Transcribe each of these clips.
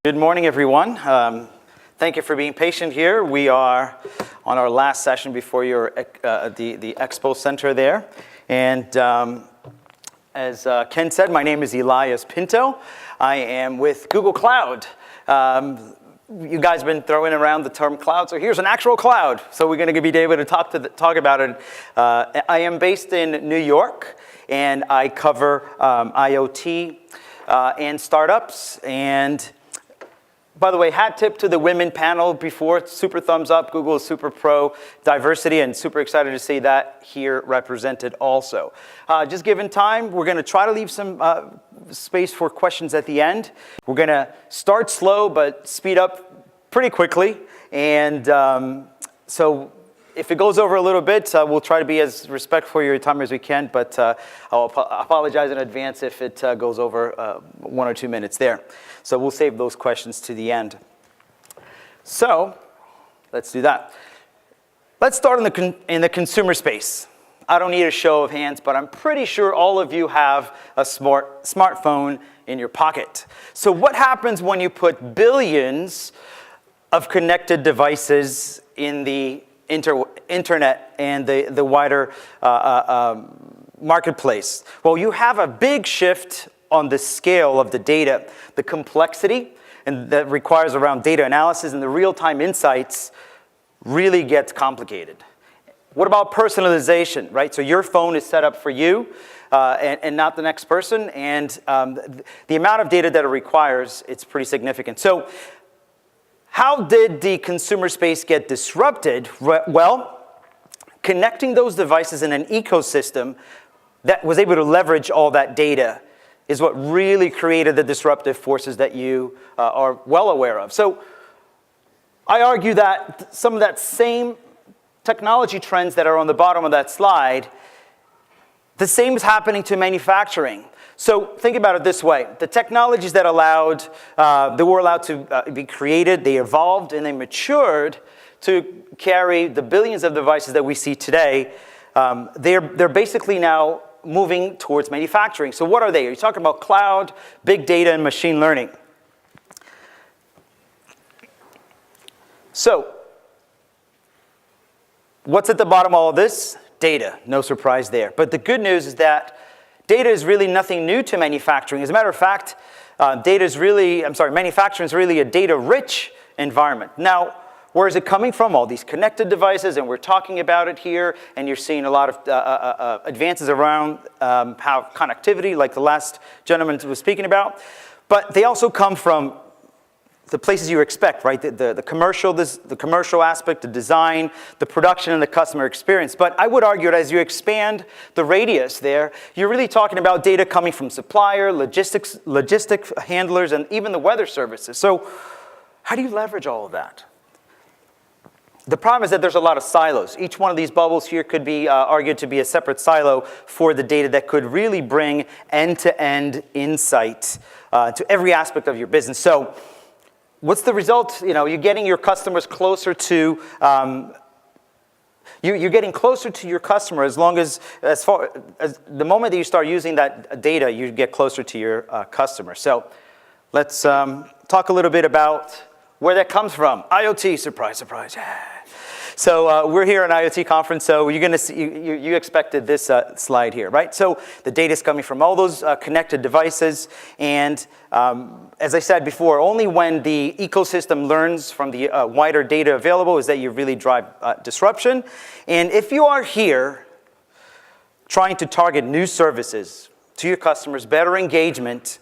Good morning, everyone. Thank you for being patient here. We are on our last session before the Expo Center there. And as Ken said, my name is Elias Pinto. I am with Google Cloud. You guys have been throwing around the term cloud, so here's an actual cloud. So we're going to be able to talk about it. I am based in New York, and I cover IoT and startups. And by the way, hat tip to the women panel before. Super thumbs up. Google is super pro diversity, and super excited to see that here represented also. Just given time, we're going to try to leave some space for questions at the end. We're going to start slow but speed up pretty quickly. And so if it goes over a little bit, we'll try to be as respectful of your time as we can. But I'll apologize in advance if it goes over 1 or 2 minutes there. So we'll save those questions to the end. So let's do that. Let's start in the consumer space. I don't need a show of hands, but I'm pretty sure all of you have a smartphone in your pocket. So what happens when you put billions of connected devices in the internet and the wider marketplace? Well, you have a big shift on the scale of the data, the complexity, and that requires around data analysis and the real-time insights really gets complicated. What about personalization, right? So your phone is set up for you and not the next person, and the amount of data that it requires, it's pretty significant. So how did the consumer space get disrupted? Well, connecting those devices in an ecosystem that was able to leverage all that data is what really created the disruptive forces that you are well aware of. So I argue that some of that same technology trends that are on the bottom of that slide, the same is happening to manufacturing. So think about it this way. The technologies that were allowed to be created, they evolved and they matured to carry the billions of devices that we see today. They're basically now moving towards manufacturing. So what are they? You're talking about cloud, big data, and machine learning. So what's at the bottom of all of this? Data. No surprise there. But the good news is that data is really nothing new to manufacturing. As a matter of fact, manufacturing is really a data-rich environment. Now, where is it coming from? All these connected devices, and we're talking about it here, and you're seeing a lot of advances around how connectivity, like the last gentleman was speaking about. But they also come from the places you expect, right? The commercial aspect, the design, the production, and the customer experience. But I would argue that as you expand the radius there, you're really talking about data coming from supplier, logistic handlers, and even the weather services. So how do you leverage all of that? The problem is that there's a lot of silos. Each one of these bubbles here could be argued to be a separate silo for the data that could really bring end-to-end insight to every aspect of your business. So what's the result? You're getting your customers closer to you're getting closer to your customer as far as the moment that you start using that data, you get closer to your customer. So let's talk a little bit about where that comes from. IoT, surprise, surprise. Yeah. So we're here at an IoT conference, so you're going to see, you expected this slide here, right? So the data is coming from all those connected devices, and as I said before, only when the ecosystem learns from the wider data available is that you really drive disruption. And if you are here trying to target new services to your customers, better engagement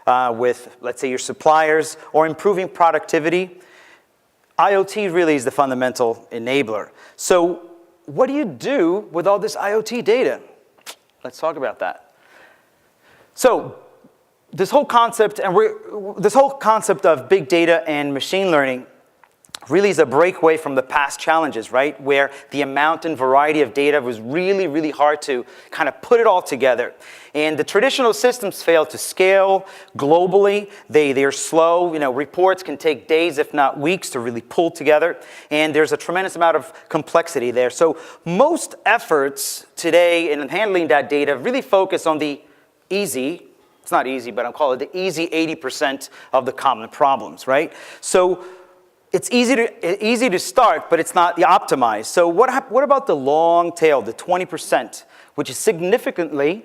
with, let's say, your suppliers, or improving productivity, IoT really is the fundamental enabler. So what do you do with all this IoT data? Let's talk about that. So this whole concept of big data and machine learning really is a breakaway from the past challenges, right? Where the amount and variety of data was really, really hard to kind of put it all together. And the traditional systems fail to scale globally. They're slow. Reports can take days, if not weeks, to really pull together. And there's a tremendous amount of complexity there. So most efforts today in handling that data really focus on the easy it's not easy, but I'll call it the easy 80% of the common problems, right? So it's easy to start, but it's not the optimized. So what about the long tail, the 20%, which is significantly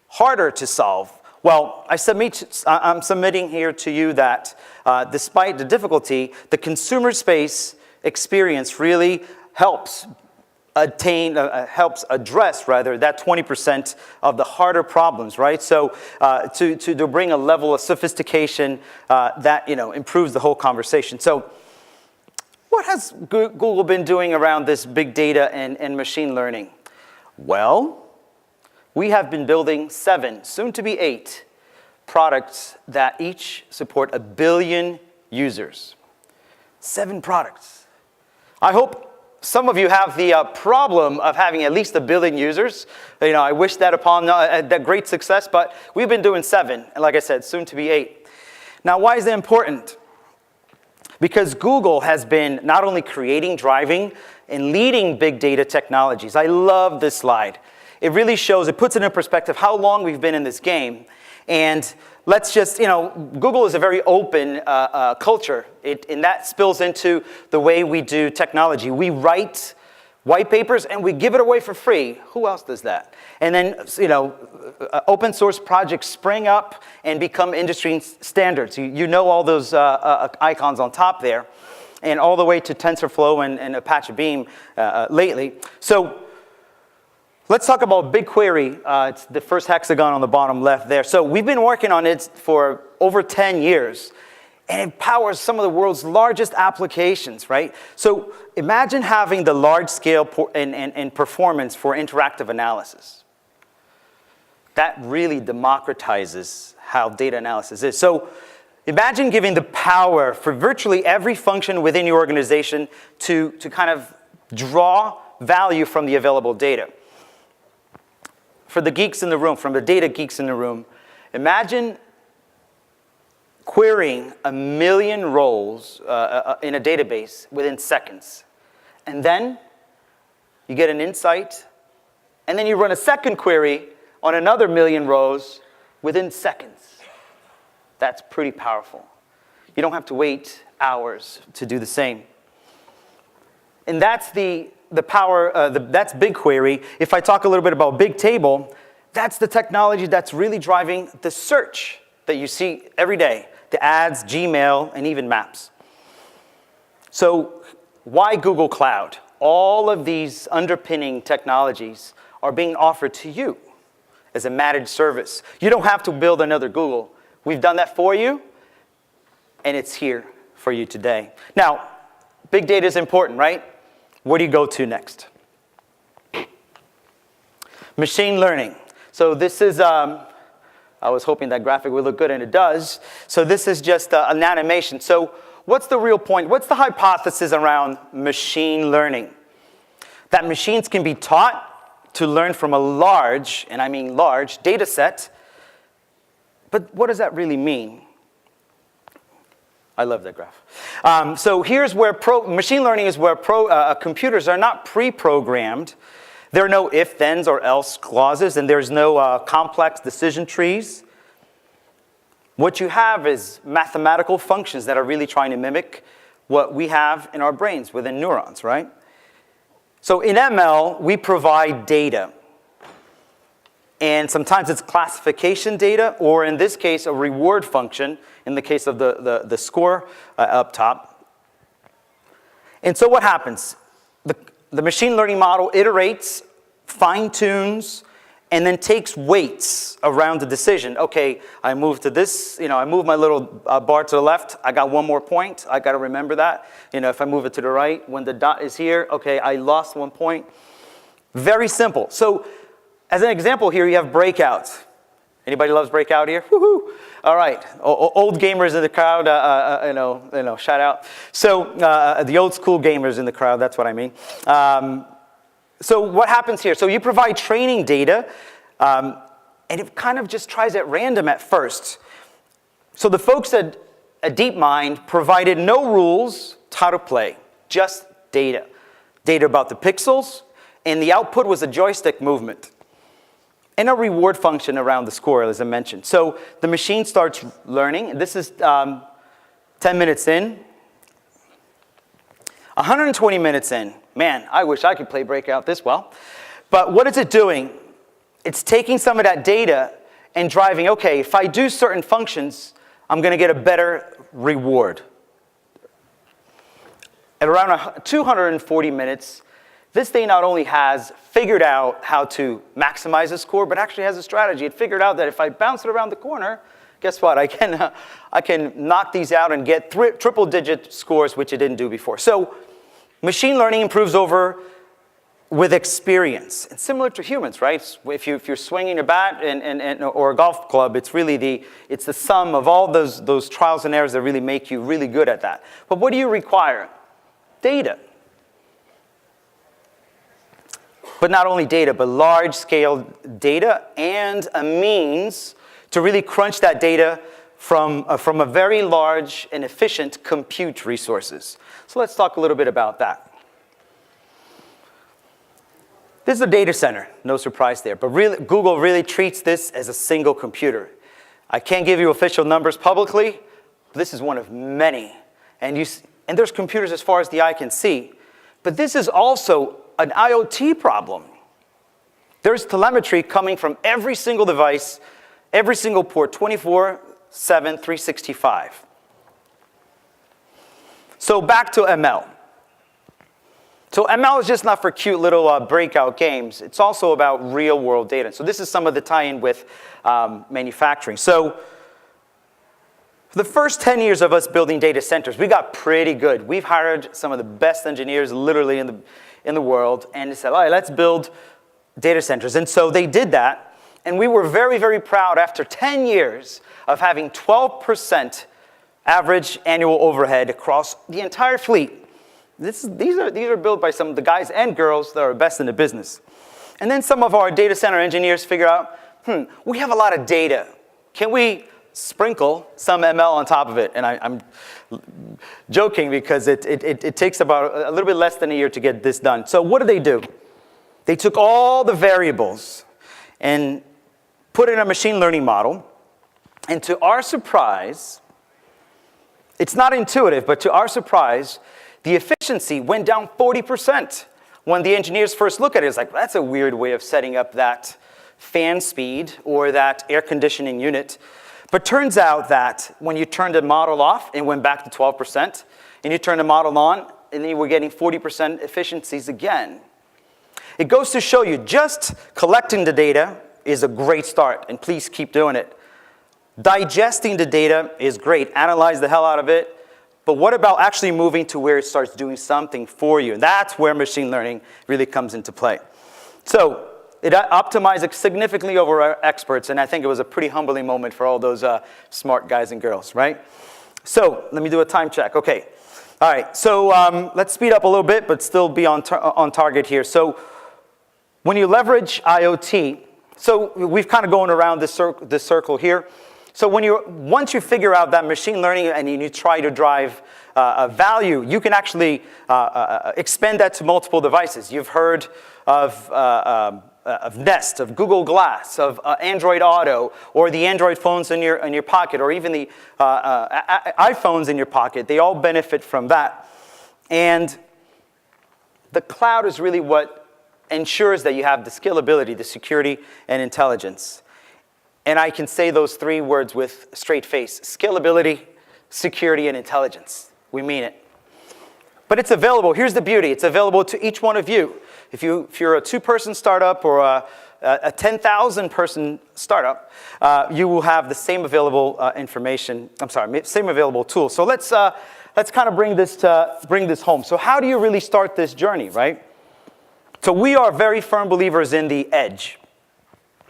harder to solve? Well, I'm submitting here to you that despite the difficulty, the consumer space experience really helps address that 20% of the harder problems, right? So to bring a level of sophistication that improves the whole conversation. So what has Google been doing around this big data and machine learning? Well, we have been building 7, soon to be 8, products that each support 1 billion users. 7 products. I hope some of you have the problem of having at least 1 billion users. I wish that upon that great success, but we've been doing 7, and like I said, soon to be 8. Now, why is that important? Because Google has been not only creating, driving, and leading big data technologies. I love this slide. It really shows, it puts it in perspective how long we've been in this game. And let's just, Google is a very open culture. And that spills into the way we do technology. We write white papers and we give it away for free. Who else does that? And then, open source projects spring up and become industry standards. You know all those icons on top there, and all the way to TensorFlow and Apache Beam lately. So let's talk about BigQuery. It's the first hexagon on the bottom left there. So we've been working on it for over 10 years. And it powers some of the world's largest applications, right? So imagine having the large scale and performance for interactive analysis. That really democratizes how data analysis is. So imagine giving the power for virtually every function within your organization to kind of draw value from the available data. For the geeks in the room, from the data geeks in the room, imagine querying 1 million rows in a database within seconds. And then you get an insight, and then you run a second query on another 1 million rows within seconds. That's pretty powerful. You don't have to wait hours to do the same. And that's the power, that's BigQuery. If I talk a little bit about BigTable, that's the technology that's really driving the search that you see every day, the ads, Gmail, and even Maps. So why Google Cloud? All of these underpinning technologies are being offered to you as a managed service. You don't have to build another Google. We've done that for you, and it's here for you today. Now, big data is important, right? Where do you go to next? Machine learning. So this is, I was hoping that graphic would look good, and it does. So this is just an animation. So what's the real point? What's the hypothesis around machine learning? That machines can be taught to learn from a large, and I mean large, data set. But what does that really mean? I love that graph. So here's where machine learning is where computers are not pre-programmed. There are no if, thens, or else clauses, and there's no complex decision trees. What you have is mathematical functions that are really trying to mimic what we have in our brains within neurons, right? So in ML, we provide data. And sometimes it's classification data, or in this case, a reward function, in the case of the score up top. And so what happens? The machine learning model iterates, fine-tunes, and then takes weights around the decision. Okay, I move to this, I move my little bar to the left, I got one more point, I got to remember that. If I move it to the right, when the dot is here, okay, I lost 1 point. Very simple. So as an example here, you have breakouts. Anybody loves breakout here? Woohoo! All right, old gamers in the crowd, shout out. So the old school gamers in the crowd, that's what I mean. So what happens here? So you provide training data, and it kind of just tries at random at first. So the folks at DeepMind provided no rules to how to play, just data. Data about the pixels, and the output was a joystick movement. and a reward function around the score, as I mentioned. So the machine starts learning. This is 10 minutes in. 120 minutes in. Man, I wish I could play Breakout this well. But what is it doing? It's taking some of that data and driving, okay, if I do certain functions, I'm going to get a better reward. At around 240 minutes, this thing not only has figured out how to maximize the score, but actually has a strategy. It figured out that if I bounce it around the corner, guess what? I can knock these out and get triple-digit scores, which it didn't do before. So machine learning improves over with experience. And similar to humans, right? If you're swinging a bat or a golf club, it's really the sum of all those trials and errors that really make you really good at that. But what do you require? Data. But not only data, but large-scale data and a means to really crunch that data from a very large and efficient compute resources. So let's talk a little bit about that. This is a data center, no surprise there. But really, Google really treats this as a single computer. I can't give you official numbers publicly. This is one of many. And there's computers as far as the eye can see. But this is also an IoT problem. There's telemetry coming from every single device, every single port, 24/7, 365. So back to ML. So ML is just not for cute little breakout games. It's also about real-world data. So this is some of the tie-in with manufacturing. So for the first 10 years of us building data centers, we got pretty good. We've hired some of the best engineers literally in the world, and they said, all right, let's build data centers. And so they did that, and we were very, very proud after 10 years of having 12% average annual overhead across the entire fleet. These are built by some of the guys and girls that are best in the business. And then some of our data center engineers figure out, we have a lot of data. Can we sprinkle some ML on top of it? And I'm joking because it takes about a little bit less than a year to get this done. So what do? They took all the variables and put it in a machine learning model. And to our surprise, it's not intuitive, but to our surprise, the efficiency went down 40%. When the engineers first look at it, it's like, that's a weird way of setting up that fan speed or that air conditioning unit. But turns out that when you turned the model off, it went back to 12%, and you turn the model on, and then you were getting 40% efficiencies again. It goes to show you just collecting the data is a great start, and please keep doing it. Digesting the data is great. Analyze the hell out of it. But what about actually moving to where it starts doing something for you? And that's where machine learning really comes into play. So it optimized significantly over our experts, and I think it was a pretty humbling moment for all those smart guys and girls, right? So let me do a time check. Okay. All right. So let's speed up a little bit, but still be on target here. So when you leverage IoT, so we've kind of going around this circle here. So once you figure out that machine learning and you try to drive value, you can actually expand that to multiple devices. You've heard of Nest, of Google Glass, of Android Auto, or the Android phones in your pocket, or even the iPhones in your pocket. They all benefit from that. And the cloud is really what ensures that you have the scalability, the security, and intelligence. And I can say those three words with a straight face: scalability, security, and intelligence. We mean it. But it's available. Here's the beauty. It's available to each one of you. If you're a 2-person startup or a 10,000-person startup, you will have the same available same available tool. So let's kind of bring this home. So how do you really start this journey, right? So we are very firm believers in the edge.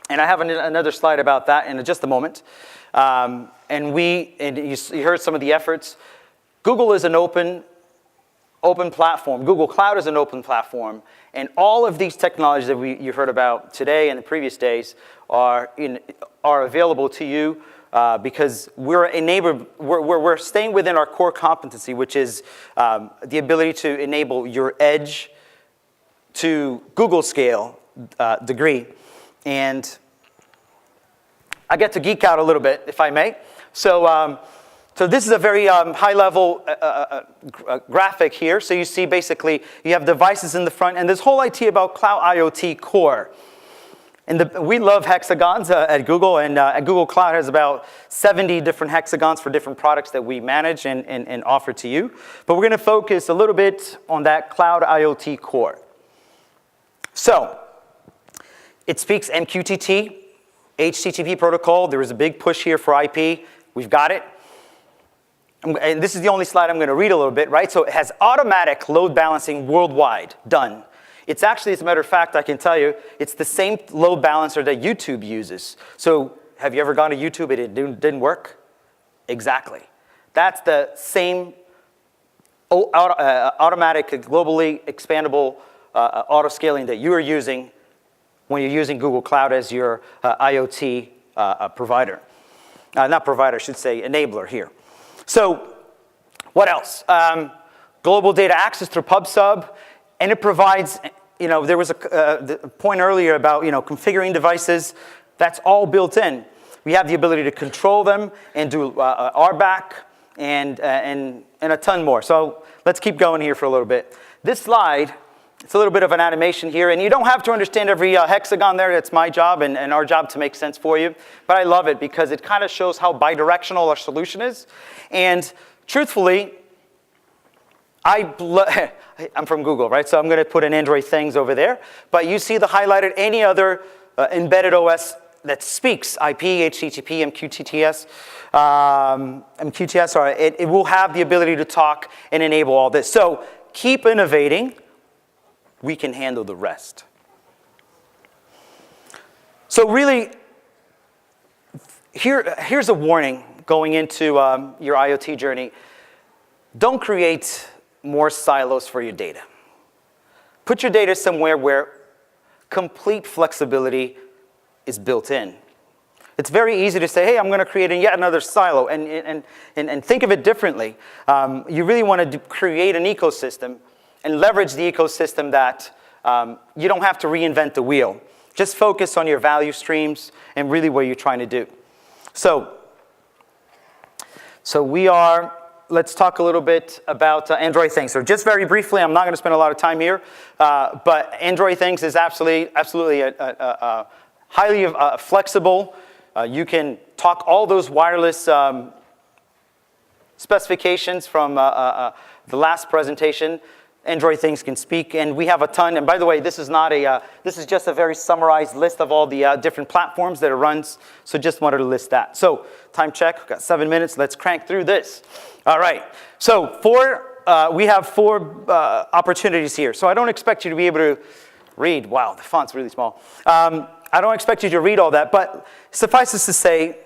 And I have another slide about that in just a moment. And you heard some of the efforts. Google is an open platform. Google Cloud is an open platform. And all of these technologies that you heard about today and the previous days are available to you because we're staying within our core competency, which is the ability to enable your edge to Google scale degree. And I get to geek out a little bit, if I may. So this is a very high-level graphic here. So you see basically you have devices in the front, and this whole idea about cloud IoT core. And we love hexagons at Google, and Google Cloud has about 70 different hexagons for different products that we manage and offer to you. But we're going to focus a little bit on that cloud IoT core. So it speaks MQTT, HTTP protocol. There is a big push here for IP. We've got it. And this is the only slide I'm going to read a little bit, right? So it has automatic load balancing worldwide, done. It's actually, as a matter of fact, I can tell you, it's the same load balancer that YouTube uses. So have you ever gone to YouTube and it didn't work? Exactly. That's the same automatic, globally expandable auto-scaling that you are using when you're using Google Cloud as your IoT provider. Not provider, I should say, enabler here. So what else? Global data access through PubSub. And it provides, there was a point earlier about, configuring devices. That's all built in. We have the ability to control them and do RBAC and a ton more. So let's keep going here for a little bit. This slide, it's a little bit of an animation here. And you don't have to understand every hexagon there. That's my job and our job to make sense for you. But I love it because it kind of shows how bidirectional our solution is. And truthfully, I'm from Google, right? So I'm going to put an Android things over there. But you see the highlighted any other embedded OS that speaks IP, HTTP, MQTS, it will have the ability to talk and enable all this. So keep innovating. We can handle the rest. So really, here's a warning going into your IoT journey. Don't create more silos for your data. Put your data somewhere where complete flexibility is built in. It's very easy to say, hey, I'm going to create yet another silo, and think of it differently. You really want to create an ecosystem and leverage the ecosystem that you don't have to reinvent the wheel. Just focus on your value streams and really what you're trying to do. So let's talk a little bit about Android Things. So just very briefly, I'm not going to spend a lot of time here, but Android Things is absolutely a highly flexible. You can talk all those wireless specifications from the last presentation. Android Things can speak, and we have a ton. And by the way, this is just a very summarized list of all the different platforms that it runs. So just wanted to list that. So time check, we've got 7 minutes. Let's crank through this. All right. So we have 4 opportunities here. So I don't expect you to be able to read. Wow, the font's really small. I don't expect you to read all that, but suffice it to say,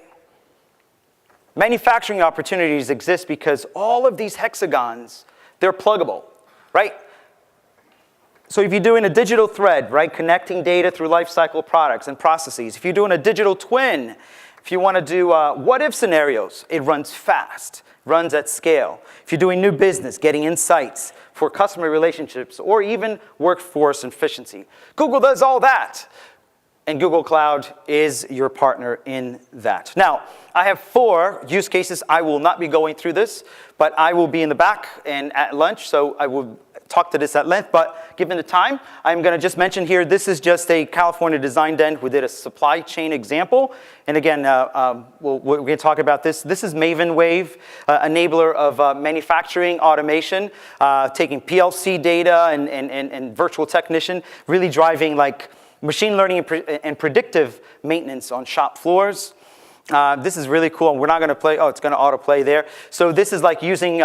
manufacturing opportunities exist because all of these hexagons, they're pluggable. Right? So if you're doing a digital thread, right, connecting data through lifecycle products and processes, if you're doing a digital twin, if you want to do what-if scenarios, it runs fast, runs at scale. If you're doing new business, getting insights for customer relationships, or even workforce efficiency, Google does all that. And Google Cloud is your partner in that. Now, I have 4 use cases. I will not be going through this, but I will be in the back and at lunch, so I will talk to this at length. But given the time, I'm going to just mention here, this is just a California design den who did a supply chain example. And again, we're going to talk about this. This is Maven Wave, enabler of manufacturing automation, taking PLC data and virtual technician, really driving like machine learning and predictive maintenance on shop floors. This is really cool. We're not going to play. Oh, it's going to autoplay there. So this is like using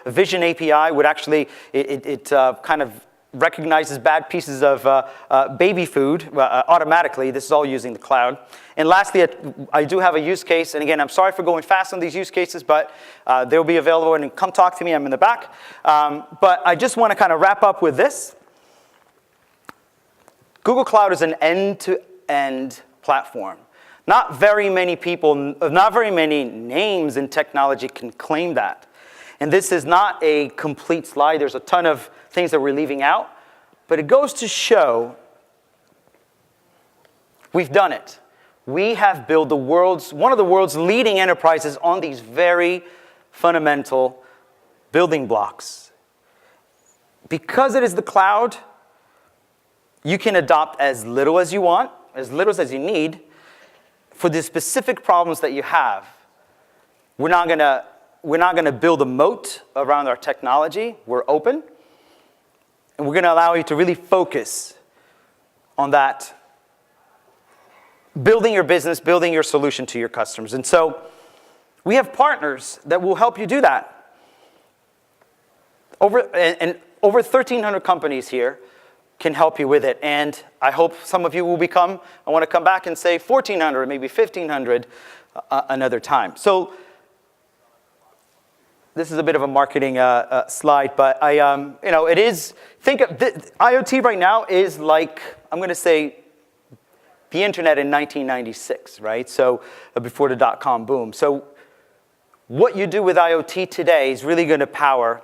Vision API would actually, it kind of recognizes bad pieces of baby food automatically. This is all using the cloud. And lastly, I do have a use case. And again, I'm sorry for going fast on these use cases, but they'll be available. And come talk to me. I'm in the back. But I just want to kind of wrap up with this. Google Cloud is an end-to-end platform. Not very many people, not very many names in technology can claim that. And this is not a complete slide. There's a ton of things that we're leaving out. But it goes to show we've done it. we have built one of the world's leading enterprises on these very fundamental building blocks. Because it is the cloud, you can adopt as little as you want, as little as you need, for the specific problems that you have. We're not gonna build a moat around our technology. We're open. And we're gonna allow you to really focus on that, building your business, building your solution to your customers. And so we have partners that will help you do that. Over 1,300 companies here can help you with it. And I hope some of you will I want to come back and say 1,400, maybe 1,500 another time. So this is a bit of a marketing slide, but it is, think of IoT right now is like, I'm going to say, the internet in 1996, right? So before the dot-com boom. So what you do with IoT today is really going to power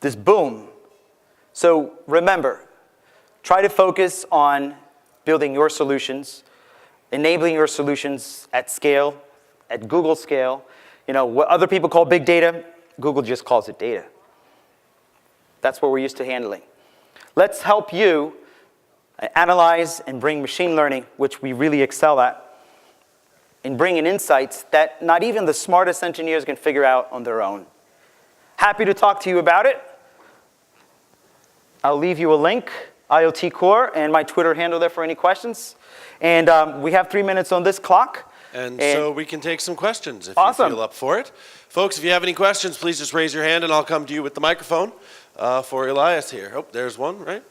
this boom. So remember, try to focus on building your solutions, enabling your solutions at scale, at Google scale. What other people call big data, Google just calls it data. That's what we're used to handling. Let's help you analyze and bring machine learning, which we really excel at, in bringing insights that not even the smartest engineers can figure out on their own. Happy to talk to you about it. I'll leave you a link, IoT Core, and my Twitter handle there for any questions. And we have 3 minutes on this clock. And so we can take some questions if Awesome. you feel up for it. Folks, if you have any questions, please just raise your hand and I'll come to you with the microphone for Elias here. Oh, there's one, right?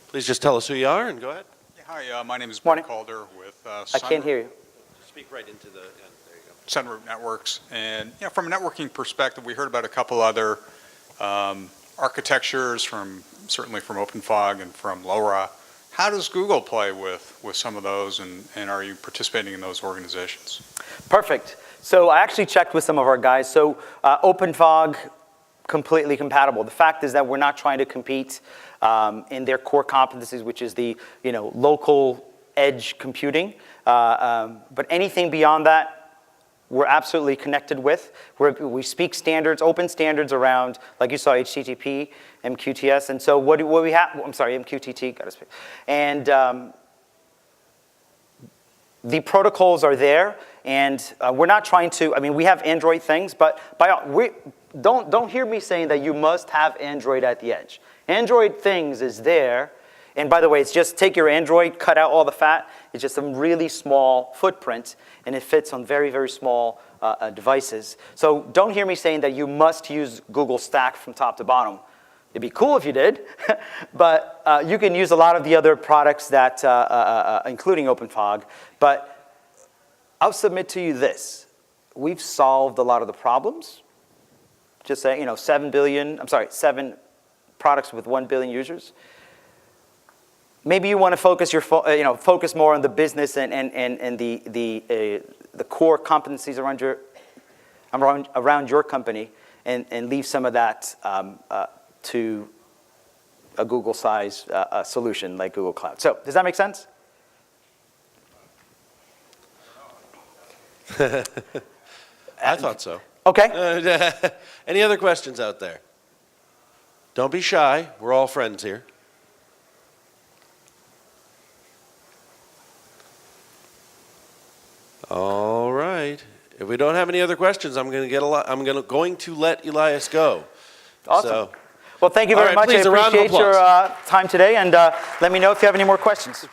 Please just tell us who you are and go ahead. Yeah, hi, my name is Morning. Brent Calder with I can't hear you. Speak right into the, there you go. Sunroot Networks. And from a networking perspective, we heard about a couple other architectures certainly from OpenFog and from LoRa. How does Google play with some of those, and are you participating in those organizations? Perfect. So I actually checked with some of our guys. So OpenFog, completely compatible. The fact is that we're not trying to compete in their core competencies, which is the local edge computing. But anything beyond that, we're absolutely connected with. We speak standards, open standards around, like you saw, HTTP, MQTS. And so what we have, I'm sorry, MQTT, gotta speak. And the protocols are there, and we're not trying to, we have Android things, but don't hear me saying that you must have Android at the edge. Android things is there, and by the way, it's just take your Android, cut out all the fat. It's just a really small footprint, and it fits on very, very small devices. So don't hear me saying that you must use Google Stack from top to bottom. It'd be cool if you did, but you can use a lot of the other products that, including OpenFog. But I'll submit to you this: we've solved a lot of the problems. Just say, 7 products with 1 billion users. Maybe you want to focus focus more on the business and the core competencies around your company, and leave some of that to a Google-size solution like Google Cloud. So does that make sense? I thought so. Okay. Any other questions out there? Don't be shy. We're all friends here. All right. If we don't have any other questions, I'm going to let Elias go. Awesome. So, well, thank you very much. Please, I appreciate your time today, and let me know if you have any more questions.